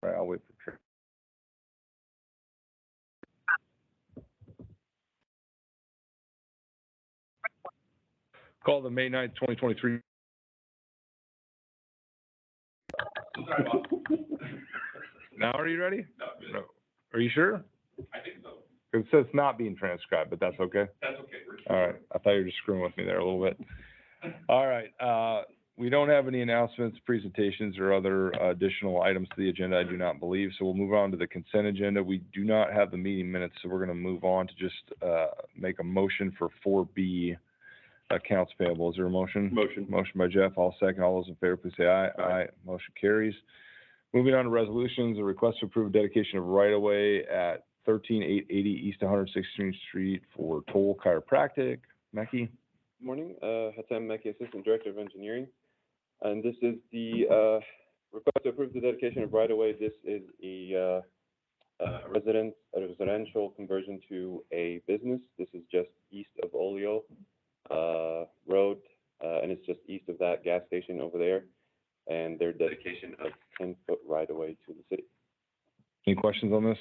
Right, I'll wait for. Call the May 9th, 2023. Now are you ready? No. Are you sure? I think so. It says not being transcribed, but that's okay? That's okay. All right, I thought you were just screwing with me there a little bit. All right, we don't have any announcements, presentations, or other additional items to the agenda, I do not believe, so we'll move on to the consent agenda. We do not have the meeting minutes, so we're gonna move on to just, make a motion for 4B, accounts payable. Is there a motion? Motion. Motion by Jeff, all second. All those in favor, please say aye. Aye. Motion carries. Moving on to resolutions, a request to approve dedication of right-of-way at 13880 East 116th Street for Toll Chiropractic. Mekhi? Morning, Hatem Mekhi, Assistant Director of Engineering. And this is the request to approve the dedication of right-of-way. This is a residential conversion to a business. This is just east of Oleo Road, and it's just east of that gas station over there. And their dedication of 10-foot right-of-way to the city. Any questions on this?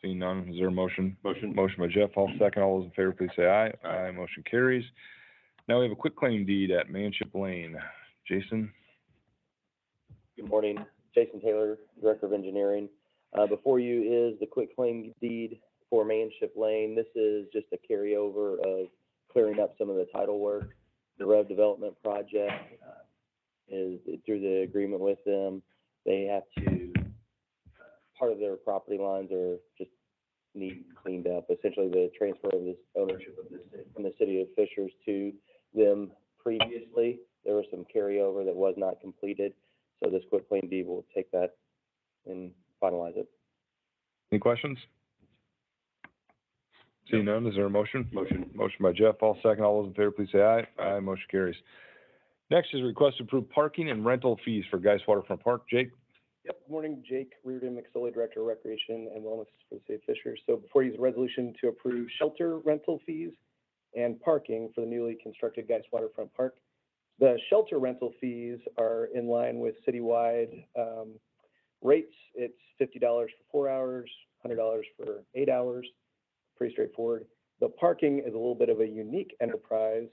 Seeing none, is there a motion? Motion. Motion by Jeff, all second. All those in favor, please say aye. Aye. Motion carries. Now we have a quitclaim deed at Manship Lane. Jason? Good morning, Jason Taylor, Director of Engineering. Before you is the quitclaim deed for Manship Lane. This is just a carryover of clearing up some of the title work. The Rev Development Project is through the agreement with them. They have to, part of their property lines are just need cleaned up. Essentially, the transfer of this ownership of this from the city of Fishers to them previously. There was some carryover that was not completed. So this quitclaim deed will take that and finalize it. Any questions? Seeing none, is there a motion? Motion. Motion by Jeff, all second. All those in favor, please say aye. Aye. Motion carries. Next is request to approve parking and rental fees for Geist Waterfront Park. Jake? Yep, good morning, Jake Reardon, McSorley, Director of Recreation and Wellness for the City of Fishers. So before you is a resolution to approve shelter rental fees and parking for the newly constructed Geist Waterfront Park. The shelter rental fees are in line with citywide rates. It's $50 for 4 hours, $100 for 8 hours, pretty straightforward. The parking is a little bit of a unique enterprise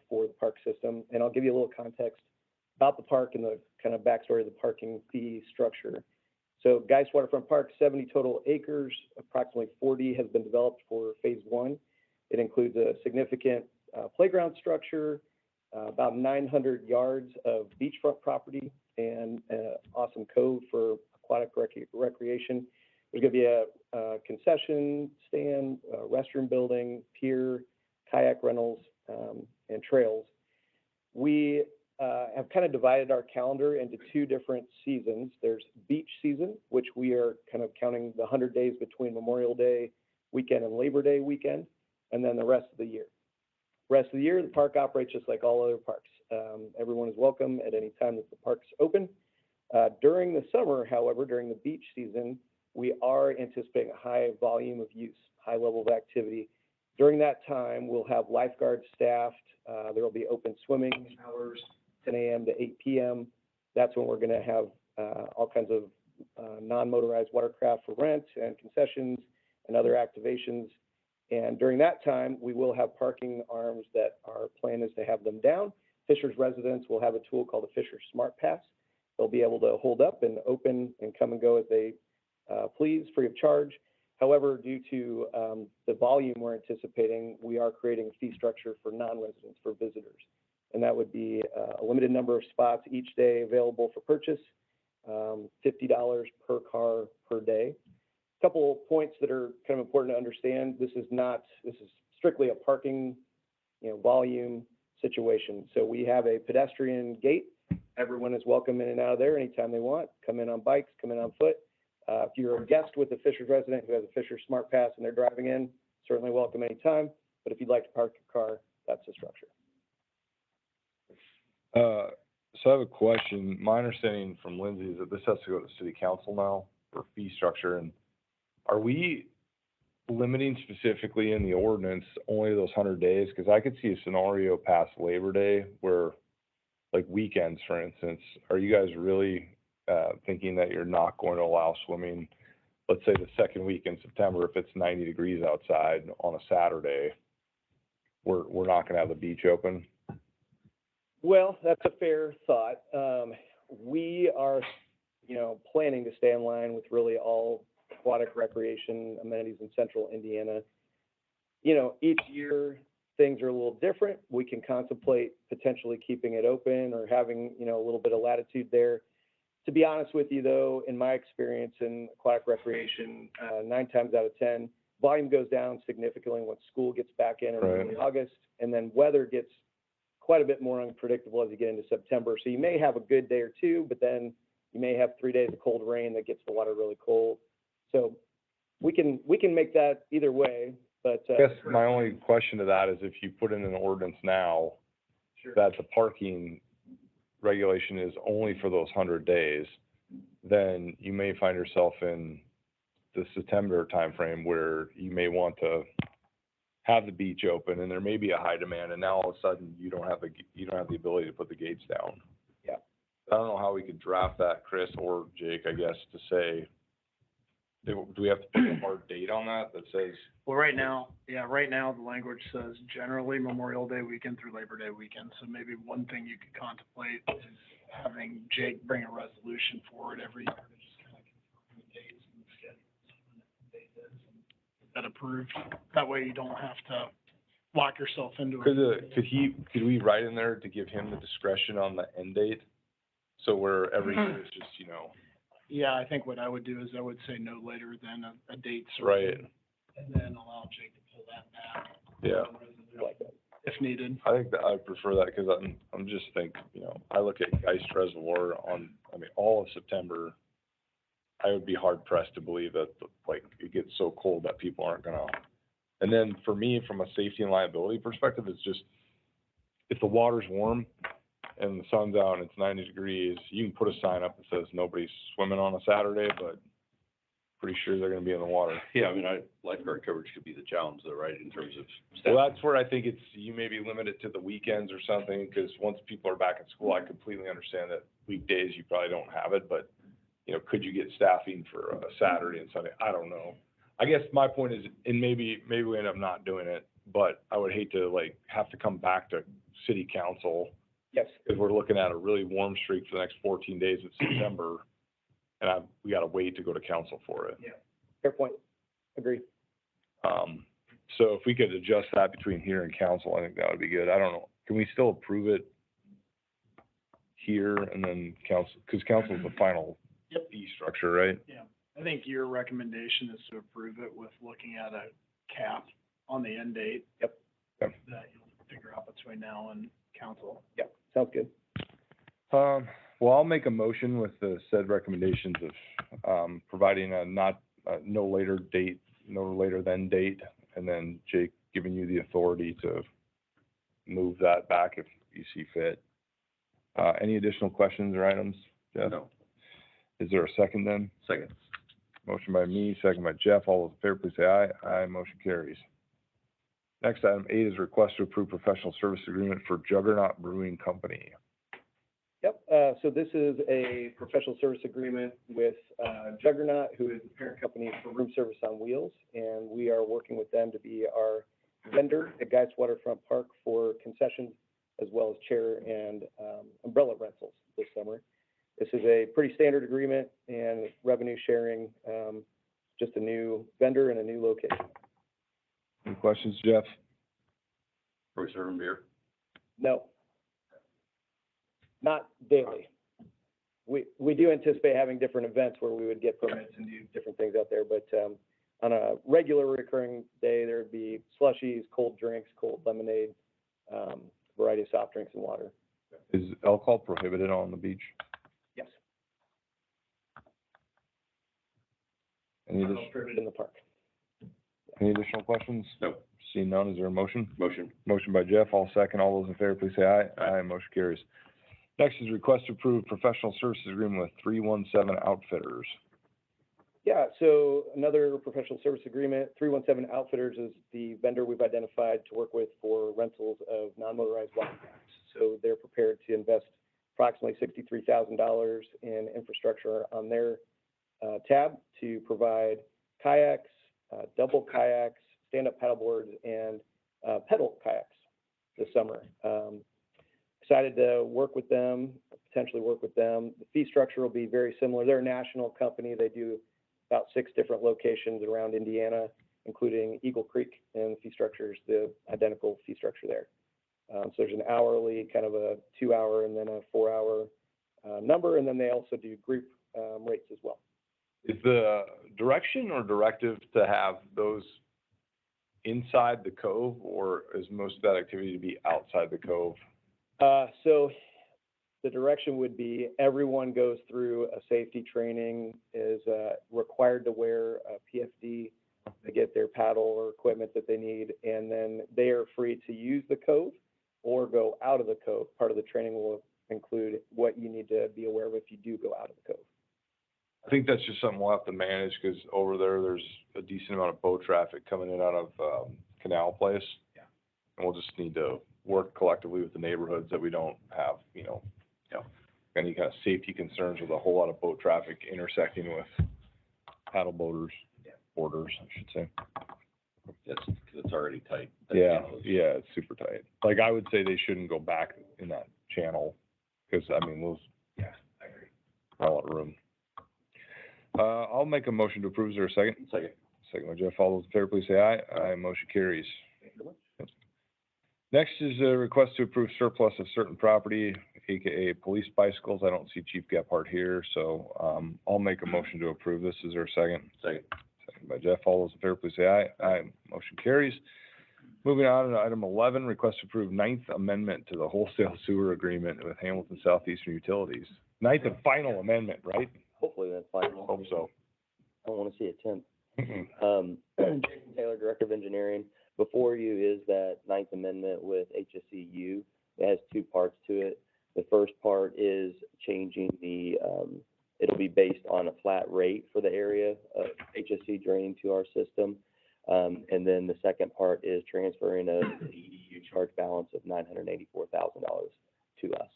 for the park system, and I'll give you a little context about the park and the kind of backstory of the parking fee structure. So Geist Waterfront Park, 70 total acres, approximately 40 has been developed for phase one. It includes a significant playground structure, about 900 yards of beachfront property, and an awesome cove for aquatic recreation. There's going to be a concession stand, restroom building, pier, kayak rentals, and trails. We have kind of divided our calendar into two different seasons. There's beach season, which we are kind of counting the 100 days between Memorial Day weekend and Labor Day weekend, and then the rest of the year. Rest of the year, the park operates just like all other parks. Everyone is welcome at any time that the park's open. During the summer, however, during the beach season, we are anticipating a high volume of use, high level of activity. During that time, we'll have lifeguards staffed. There will be open swimming hours, 10 a.m. to 8 p.m. That's when we're going to have all kinds of non-motorized watercraft for rent and concessions and other activations. And during that time, we will have parking arms that our plan is to have them down. Fishers residents will have a tool called the Fishers Smart Pass. They'll be able to hold up and open and come and go as they please, free of charge. However, due to the volume we're anticipating, we are creating a fee structure for non-residents, for visitors. And that would be a limited number of spots each day available for purchase, $50 per car per day. A couple of points that are kind of important to understand. This is strictly a parking, volume situation. So we have a pedestrian gate. Everyone is welcome in and out of there anytime they want. Come in on bikes, come in on foot. If you're a guest with a Fishers resident who has a Fishers Smart Pass and they're driving in, certainly welcome anytime. But if you'd like to park your car, that's the structure. So I have a question. My understanding from Lindsay is that this has to go to City Council now for fee structure. And are we limiting specifically in the ordinance only those 100 days? Because I could see a scenario past Labor Day where, like weekends, for instance, are you guys really thinking that you're not going to allow swimming, let's say the second week in September, if it's 90 degrees outside on a Saturday, we're not gonna have the beach open? Well, that's a fair thought. We are, planning to stay in line with really all aquatic recreation amenities in central Indiana. Each year, things are a little different. We can contemplate potentially keeping it open or having, a little bit of latitude there. To be honest with you, though, in my experience in aquatic recreation, 9 times out of 10, volume goes down significantly when school gets back in early August, and then weather gets quite a bit more unpredictable as you get into September. So you may have a good day or two, but then you may have 3 days of cold rain that gets the water really cold. So we can make that either way, but. I guess my only question to that is if you put in an ordinance now that the parking regulation is only for those 100 days, then you may find yourself in the September timeframe where you may want to have the beach open and there may be a high demand, and now all of a sudden you don't have the ability to put the gates down. Yeah. I don't know how we could draft that, Chris or Jake, I guess, to say, do we have to put a hard date on that says? Well, right now, the language says generally Memorial Day weekend through Labor Day weekend. So maybe one thing you could contemplate is having Jake bring a resolution forward every year to just kind of confirm the dates and the schedules when the date is and get that approved. That way you don't have to lock yourself into it. Could we write in there to give him the discretion on the end date? So where every year is just, Yeah, I think what I would do is I would say no later than a date right, certain, and then allow Jake to pull that back. yeah. If needed. I think that I prefer that because I'm just I look at Geist Reservoir all of September. I would be hard pressed to believe that it gets so cold that people aren't gonna. And then for me, from a safety and liability perspective, it's just if the water's warm and the sun's out and it's 90 degrees, you can put a sign up that says nobody's swimming on a Saturday, but pretty sure they're gonna be in the water. Yeah, lifeguard coverage could be the challenge though, right, in terms of Well, staff? that's where I think you may be limited to the weekends or something, because once people are back at school, I completely understand that weekdays you probably don't have it, but, could you get staffing for a Saturday and Sunday? I don't know. I guess my point is, and maybe we end up not doing it, but I would hate to have to come back to city council, Yes. because we're looking at a really warm streak for the next 14 days of September, and we gotta wait to go to council for it. Fair point. Agree. So if we could adjust that between here and council, I think that would be good. I don't know, can we still approve it here and then council, because council's the final fee structure, right? Yeah, I think your recommendation is to approve it with looking at a cap on the end date. Yep. Yep. That you'll figure out between now and council. Yep, sounds good. Well, I'll make a motion with the said recommendations of, providing no later than date, and then Jake giving you the authority to move that back if you see fit. Any additional questions or items, Jeff? No. Is there a second then? Second. Motion by me, second by Jeff. All those in favor, please say aye. Aye, motion carries. Next, item 8 is request to approve professional service agreement for Juggernaut Brewing Company. Yep, so this is a professional service agreement with Juggernaut, who is the parent company for Room Service on Wheels, and we are working with them to be our vendor at Geist Waterfront Park for concessions as well as chair and umbrella rentals this summer. This is a pretty standard agreement and revenue sharing, just a new vendor and a new location. Any questions, Jeff? Are we serving beer? No. Not daily. We do anticipate having different events where we would get permits and do different things out there, but on a regular recurring day, there'd be slushies, cold drinks, cold lemonade, variety of soft drinks and water. Is alcohol prohibited on the beach? Yes. Any In the park. additional questions? No. Seeing none, is there a motion? Motion. Motion by Jeff, all second. All those in favor, please say aye. Aye. Motion carries. Next is request to approve professional services agreement with 317 Outfitters. Yeah, so another professional service agreement, 317 Outfitters is the vendor we've identified to work with for rentals of non-motorized water packs. So they're prepared to invest approximately $63,000 in infrastructure on their tab to provide kayaks, double kayaks, stand-up paddleboards, and pedal kayaks this summer. Excited to work with them, potentially work with them. The fee structure will be very similar. They're a national company. They do about 6 different locations around Indiana, including Eagle Creek, and the fee structure is the identical fee structure there. So there's an hourly, kind of a 2-hour, and then a 4-hour number, and then they also do group rates as well. Is the direction or directive to have those inside the cove, or is most of that activity to be outside the cove? So the direction would be everyone goes through a safety training, is required to wear a PFD to get their paddle or equipment that they need, and then they are free to use the cove or go out of the cove. Part of the training will include what you need to be aware of if you do go out of the cove. I think that's just something we'll have to manage, because over there's a decent amount of boat traffic coming in out of Canal Place. Yeah. And we'll just need to work collectively with the neighborhoods that we don't have, any kind of safety concerns with a whole lot of boat traffic intersecting with paddle boaters, boarders, I should say. It's already tight. Yeah, it's super tight. Like, I would say they shouldn't go back in that channel, because, those. Yeah, I agree. A lot of room. I'll make a motion to approve. Is there a second? Second by Jeff. All those in favor, please say aye. Aye, motion carries. Thank you very much. Next is a request to approve surplus of certain property, AKA police bicycles. I don't see Chief Gephardt here, so, I'll make a motion to approve this. Is there a second? Second. Second by Jeff. All those in favor, please say aye. Aye, motion carries. Moving on to item 11, request to approve 9th amendment to the wholesale sewer agreement with Hamilton Southeastern Utilities. 9th and final amendment, right? Hopefully that's fine. Hope so. I don't want to see a 10th. Jason Taylor, Director of Engineering. Before you is that 9th Amendment with HSEU. It has 2 parts to it. The first part is changing it'll be based on a flat rate for the area of HSE draining to our system. And then the second part is transferring an EDU charge balance of $984,000 to us.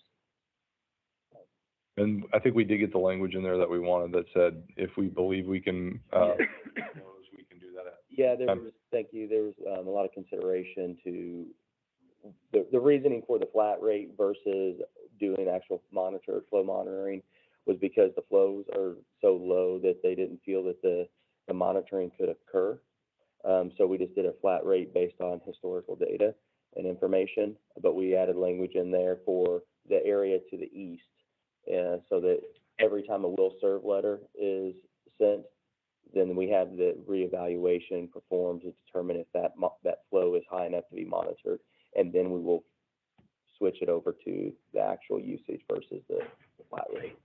And I think we did get the language in there that we wanted that said, if we believe we can, we can do that. Yeah, thank you. There was a lot of consideration to the reasoning for the flat rate versus doing actual flow monitoring was because the flows are so low that they didn't feel that the monitoring could occur. So we just did a flat rate based on historical data and information, but we added language in there for the area to the east, so that every time a will serve letter is sent, then we have the reevaluation performed to determine if that flow is high enough to be monitored, and then we will switch it over to the actual usage versus the flat rate.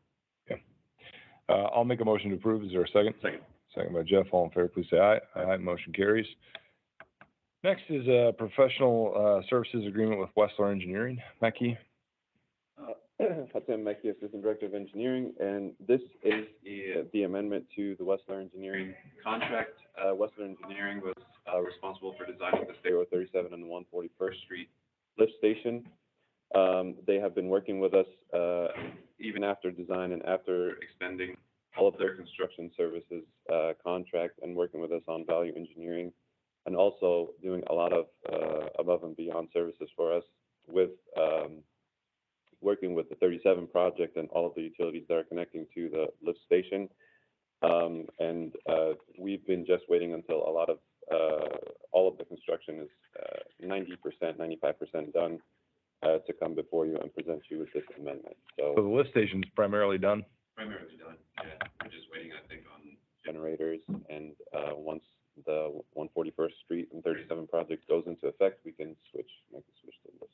I'll make a motion to approve. Is there a second? Second. Second by Jeff. All in favor, please say aye. Aye, motion carries. Next is a professional services agreement with Westler Engineering. Mackey? Hatem Mekki, Assistant Director of Engineering, and this is the amendment to the Westler Engineering contract. Westler Engineering was responsible for designing the State Road 37 and the 141st Street lift station. They have been working with us even after design and after extending all of their construction services contract, and working with us on value engineering, and also doing a lot of above and beyond services for us with working with the 37 project and all of the utilities that are connecting to the lift station. And we've been just waiting until a lot of all of the construction is 90%, 95% done to come before you and present you with this amendment. So the lift station's primarily done? Primarily done, yeah. We're just waiting, I think, on generators, and once the 141st Street and 37 project goes into effect, we can make the switch to this.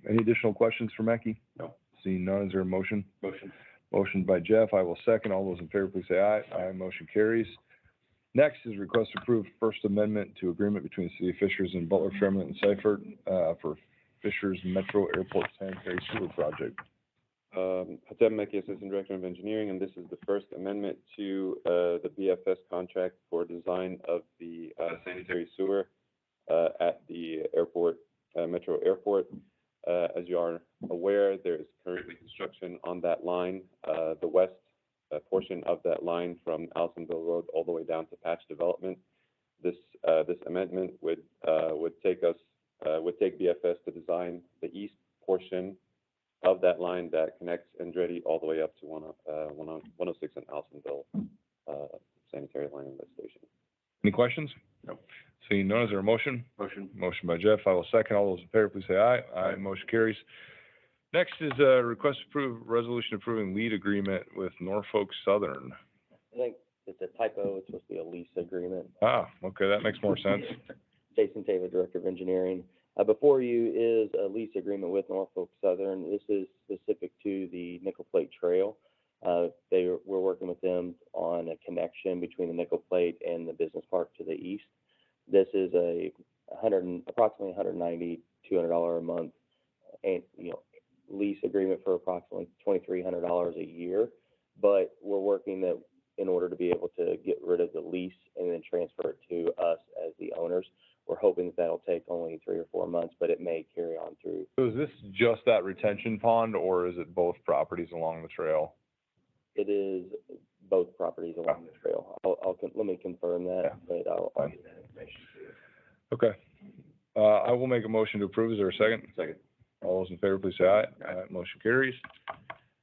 Any additional questions for Mackey? No. Seeing none, is there a motion? Motion. Motion by Jeff. I will second. All those in favor, please say aye. Aye, motion carries. Next is request to approve First Amendment to agreement between the City of Fishers and Butler, Tremont, and Seifert for Fishers Metro Airport Sanitary Sewer Project. Hatem Mekki, Assistant Director of Engineering, and this is the First Amendment to the BFS contract for design of the sanitary sewer at the airport, Metro Airport. As you are aware, there is currently construction on that line, the west portion of that line from Allisonville Road all the way down to Patch Development. This amendment would take BFS to design the east portion of that line that connects Andretti all the way up to 106 and Allisonville sanitary line and lift station. Any questions? No. Seeing none, is there a motion? Motion. Motion by Jeff, I will second. All those in favor, please say aye. Aye. Motion carries. Next is a request to approve resolution approving lead agreement with Norfolk Southern. I think it's a typo, it's supposed to be a lease agreement. Ah, okay, that makes more sense. Jason Taylor, Director of Engineering. Before you is a lease agreement with Norfolk Southern. This is specific to the Nickel Plate Trail. We're working with them on a connection between the Nickel Plate and the business park to the east. This is approximately $190, $200 a month, and, lease agreement for approximately $2,300 a year. But we're working that in order to be able to get rid of the lease and then transfer it to us as the owners. We're hoping that that'll take only 3 or 4 months, but it may carry on through. So is this just that retention pond, or is it both properties along the trail? It is both properties along the trail. Let me confirm that, but I'll get that information to you. Okay. I will make a motion to approve. Is there a second? Second. All those in favor, please say aye. Aye. Motion carries.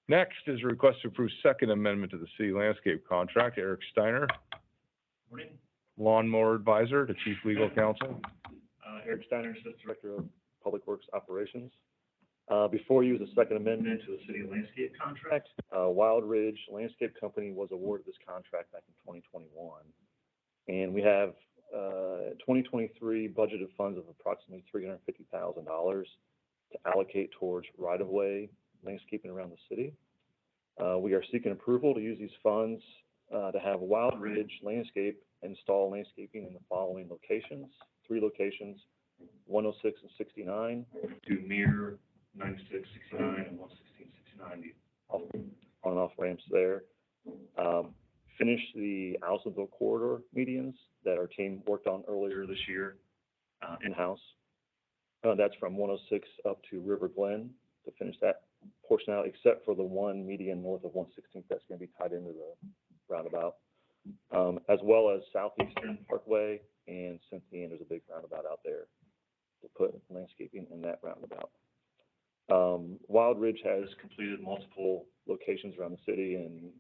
Next is a request to approve second amendment to the city landscape contract. Eric Steiner, Morning, Lawnmower Advisor to Chief Legal Counsel. Eric Steiner, Assistant Director of Public Works Operations. Before you is a second amendment to the city landscape contract. Wild Ridge Landscape Company was awarded this contract back in 2021. And we have 2023 budgeted funds of approximately $350,000 to allocate towards right-of-way landscaping around the city. We are seeking approval to use these funds to have Wild Ridge Landscape install landscaping in the following locations, 3 locations, 106 and 69, to mirror 96, 69, and 116, 69, the on and off ramps there. Finish the Allisonville corridor medians that our team worked on earlier this year in-house. That's from 106 up to River Glen to finish that portion out, except for the one median north of 116th that's going to be tied into the roundabout, as well as Southeastern Parkway and Cynthia. There's a big roundabout out there to put landscaping in that roundabout. Wild Ridge has completed multiple locations around the city, and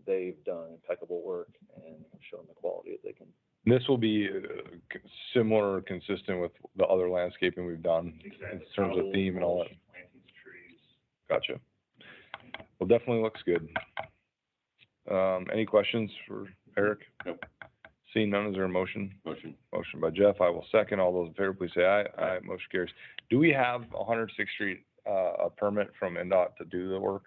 they've done impeccable work and shown the quality that they can. This will be similar or consistent with the other landscaping we've done in terms of theme and all that. Plantings, trees. Gotcha. Well, definitely looks good. Any questions for Eric? Nope. Seeing none, is there a motion? Motion. Motion by Jeff, I will second. All those in favor, please say aye. Aye. Motion carries. Do we have 106th Street, a permit from NDOT to do the work?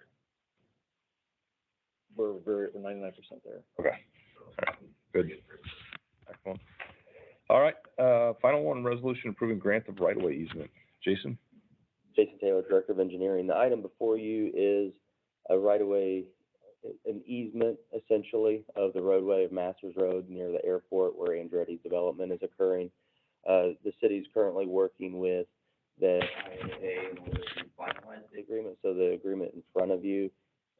We're 99% there. Okay. All right. Good. Excellent. All right, final one, resolution approving grant of right-of-way easement. Jason? Jason Taylor, Director of Engineering. The item before you is a right-of-way, an easement essentially of the roadway of Masters Road near the airport where Andretti's development is occurring. The city's currently working with the IAA in order to finalize the agreement. So the agreement in front of you,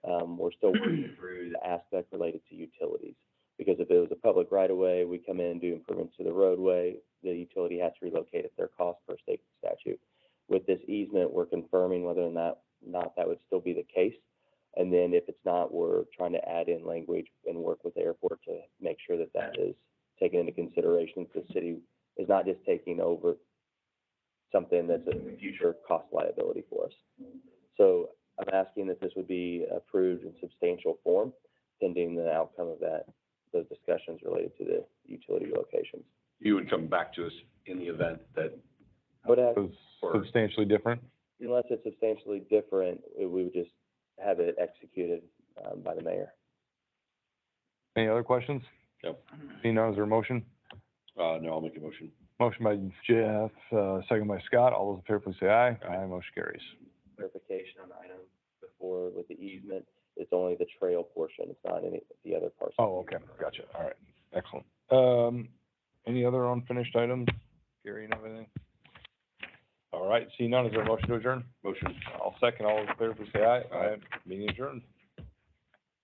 we're still working through the aspect related to utilities. Because if it was a public right-of-way, we come in and do improvements to the roadway, the utility has to relocate at their cost per state statute. With this easement, we're confirming whether or not that would still be the case. And then if it's not, we're trying to add in language and work with the airport to make sure that that is taken into consideration. The city is not just taking over something that's a future cost liability for us. So I'm asking that this would be approved in substantial form, pending the outcome of those discussions related to the utility locations. You would come back to us in the event that, But It was substantially different? unless it's substantially different, we would just have it executed by the mayor. Any other questions? Yep. Seeing none, is there a motion? no, I'll make a motion. Motion by Jeff, second by Scott. All those in favor, please say aye. Aye. Motion carries. Clarification on the item before with the easement, it's only the trail portion, it's not any of the other parts. Oh, okay, gotcha. All right, excellent. Any other unfinished items? Gary and everything? All right, seeing none, is there a motion to adjourn? Motion. I'll second. All those in favor, please say aye. Aye. Meeting adjourned.